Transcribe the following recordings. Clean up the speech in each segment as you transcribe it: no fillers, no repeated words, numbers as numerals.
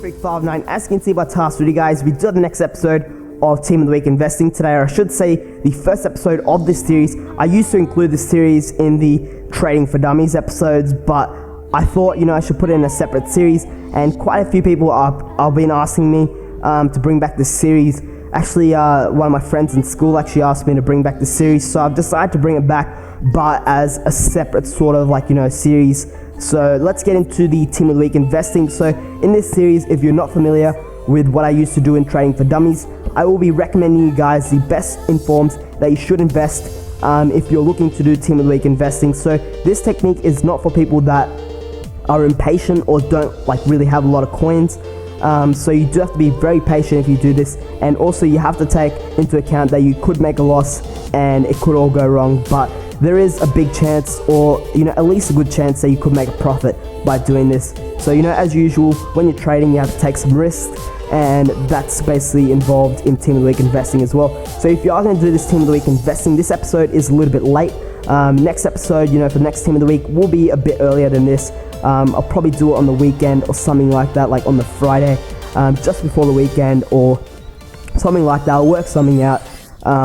Freak59. As you can see by task with you guys, we did the next episode of Team of the Week Investing today, or I should say the first episode of this series. I used to include this series in the Trading for Dummies episodes, but I thought, I should put it in a separate series, and quite a few people have been asking me to bring back this series. Actually, one of my friends in school actually asked me to bring back this series, so I've decided to bring it back, but as a separate sort of series. So let's get into the Team of the Week Investing. So in this series, if you're not familiar with what I used to do in Trading for Dummies, I will be recommending you guys the best informs that you should invest if you're looking to do Team of the Week Investing. So this technique is not for people that are impatient or don't really have a lot of coins. So you do have to be very patient if you do this, and also you have to take into account that you could make a loss and it could all go wrong, but there is a big chance, or at least a good chance, that you could make a profit by doing this. So as usual, when you're trading, you have to take some risks, and that's basically involved in Team of the Week Investing as well. So if you are going to do this Team of the Week Investing, this episode is a little bit late. Next episode, for the next Team of the Week, will be a bit earlier than this. I'll probably do it on the weekend or something like that, like on the Friday, just before the weekend or something like that. I'll work something out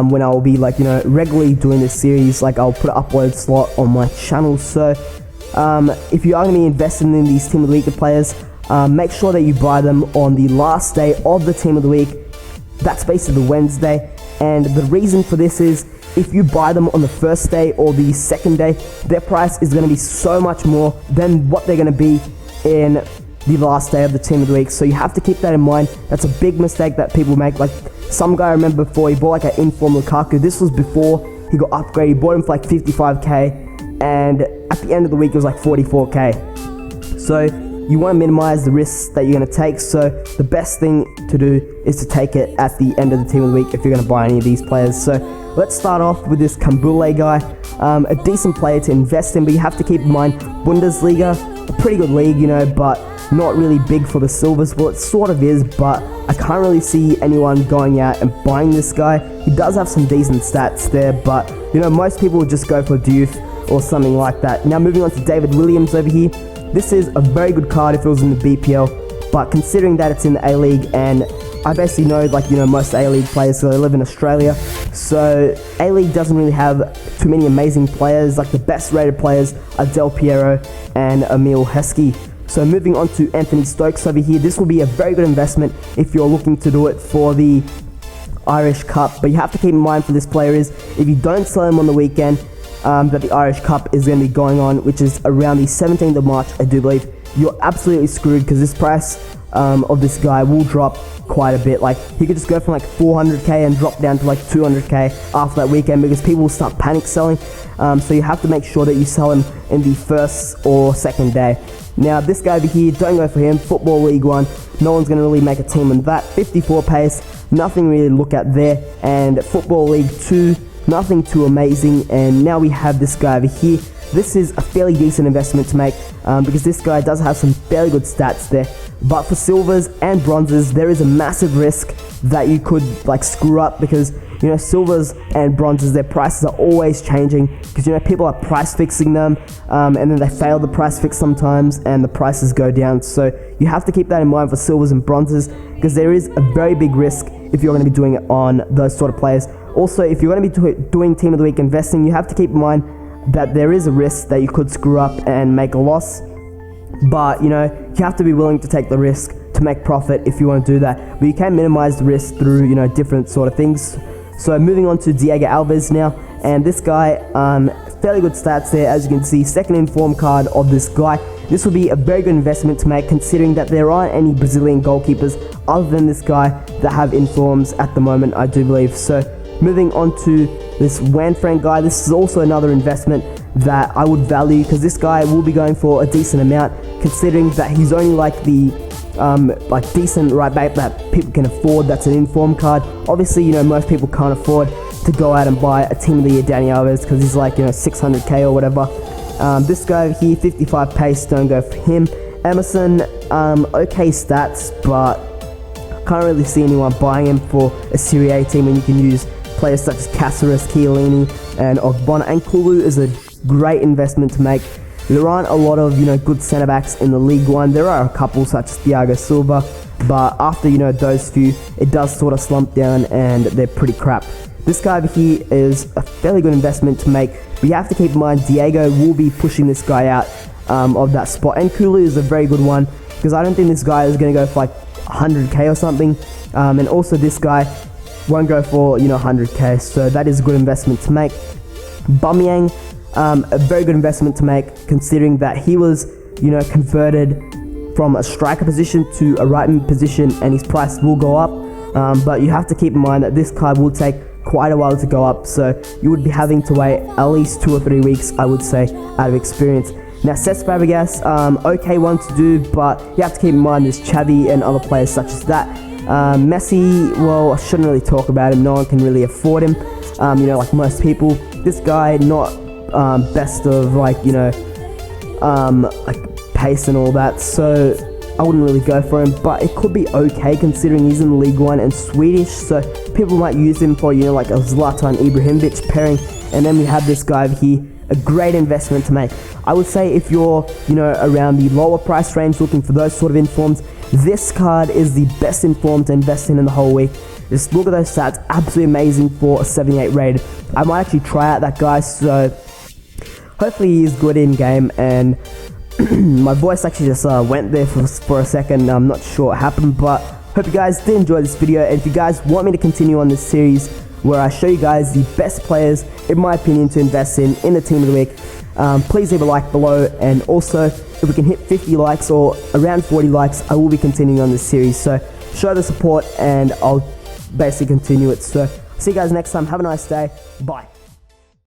when I will be regularly doing this series. I'll put an upload slot on my channel. So if you are going to be investing in these Team of the Week players, make sure that you buy them on the last day of the Team of the Week. That's basically the Wednesday, and the reason for this is if you buy them on the first day or the second day, their price is going to be so much more than what they're going to be in the last day of the Team of the Week. So you have to keep that in mind. That's a big mistake that people make. Some guy, I remember before, he bought an inform Lukaku. This was before he got upgraded. He bought him for 55k, and at the end of the week it was 44k. So you want to minimize the risks that you're going to take. So the best thing to do is to take it at the end of the Team of the Week if you're going to buy any of these players. So let's start off with this Kambule guy. A decent player to invest in, but you have to keep in mind Bundesliga, a pretty good league, but not really big for the silvers. Well, it sort of is, but I can't really see anyone going out and buying this guy. He does have some decent stats there, but most people would just go for Diouf or something like that. Now moving on to David Williams over here. This is a very good card if it was in the BPL, but considering that it's in the A-League, and I basically know most A-League players, so they live in Australia, so A-League doesn't really have too many amazing players. The best rated players are Del Piero and Emil Heskey. So moving on to Anthony Stokes over here. This will be a very good investment if you're looking to do it for the Irish Cup, but you have to keep in mind for this player is if you don't sell him on the weekend that the Irish Cup is going to be going on, which is around the 17th of March, I do believe, you're absolutely screwed, because this price of this guy will drop quite a bit. He could just go from 400k and drop down to 200k after that weekend, because people will start panic selling. So you have to make sure that you sell him in the first or second day. Now this guy over here, don't go for him. Football League 1, no one's going to really make a team on that. 54 pace, nothing really to look at there. And Football League 2, nothing too amazing. And now we have this guy over here. This is a fairly decent investment to make because this guy does have some fairly good stats there. But for silvers and bronzes, there is a massive risk that you could screw up, because silvers and bronzes, their prices are always changing, because people are price fixing them and then they fail the price fix sometimes and the prices go down. So you have to keep that in mind for silvers and bronzes, because there is a very big risk if you're going to be doing it on those sort of players. Also, if you're going to be doing Team of the Week investing, you have to keep in mind that there is a risk that you could screw up and make a loss. But you have to be willing to take the risk to make profit if you want to do that. But you can minimize the risk through different sort of things. So moving on to Diego Alves now, and this guy, fairly good stats there, as you can see. Second inform card of this guy. This will be a very good investment to make, considering that there aren't any Brazilian goalkeepers other than this guy that have informs at the moment, I do believe. So moving on to this Wanfrank guy, this is also another investment that I would value, because this guy will be going for a decent amount, considering that he's only the decent right back that people can afford. That's an inform card. Obviously, most people can't afford to go out and buy a Team of the Year Dani Alves, because he's 600k or whatever. This guy over here, 55 pace, don't go for him. Emerson, okay stats, but can't really see anyone buying him for a Serie A team when you can use players such as Caceres, Chiellini, and Ogbonna. And Kulu is a great investment to make. There aren't a lot of good centre backs in the League One. There are a couple such as Thiago Silva, but after, you know, those few, it does sort of slump down and they're pretty crap. This guy over here is a fairly good investment to make, but you have to keep in mind Diego will be pushing this guy out of that spot, and Kulu is a very good one because I don't think this guy is going to go for like 100k or something, and also this guy won't go for, you know, 100k, so that is a good investment to make. Bamyang, a very good investment to make considering that he was, you know, converted from a striker position to a right mid position, and his price will go up, but you have to keep in mind that this card will take quite a while to go up, so you would be having to wait at least 2 or 3 weeks, I would say, out of experience. Now, Cesc Fabregas, okay one to do, but you have to keep in mind there's Xavi and other players such as that. Messi, well, I shouldn't really talk about him, no one can really afford him, you know, like most people. This guy, not best of, like, you know, like pace and all that, so I wouldn't really go for him, but it could be okay considering he's in League 1 and Swedish, so people might use him for, you know, like a Zlatan Ibrahimovic pairing. And then we have this guy over here, a great investment to make. I would say if you're, you know, around the lower price range looking for those sort of informs, this card is the best inform to invest in the whole week. Just look at those stats, absolutely amazing for a 78 rated. I might actually try out that guy, so hopefully he is good in game. And my voice actually just went there for a second. I'm not sure what happened, but hope you guys did enjoy this video. And if you guys want me to continue on this series where I show you guys the best players, in my opinion, to invest in the team of the week, please leave a like below. And also, if we can hit 50 likes or around 40 likes, I will be continuing on this series. So show the support and I'll basically continue it. So see you guys next time. Have a nice day. Bye.